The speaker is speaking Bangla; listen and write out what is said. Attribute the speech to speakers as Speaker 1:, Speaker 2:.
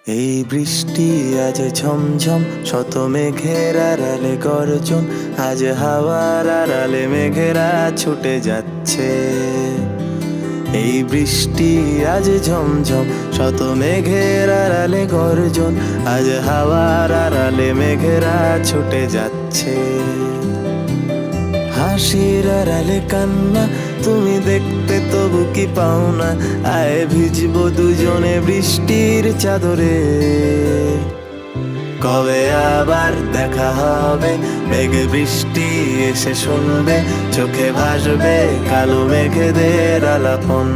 Speaker 1: এই বৃষ্টি আজ ঝমঝম, শত মেঘের আড়ালে গর্জন। আজ হাওয়ার আড়ালে মেঘেরা ছুটে যাচ্ছে। এই বৃষ্টি আজ ঝমঝম, শত মেঘের আড়ালে গর্জন। আজ হাওয়ার আড়ালে মেঘেরা ছুটে যাচ্ছে। হাসির আড়ালে কান্না তুমি দেখতে, তবু কি পাও না? আয় ভিজবো দুজনে বৃষ্টির চাদরে। কবে আবার দেখা হবে? মেঘ বৃষ্টি এসে শুনবে, চোখে ভাসবে কালো মেঘেদের আলাপন।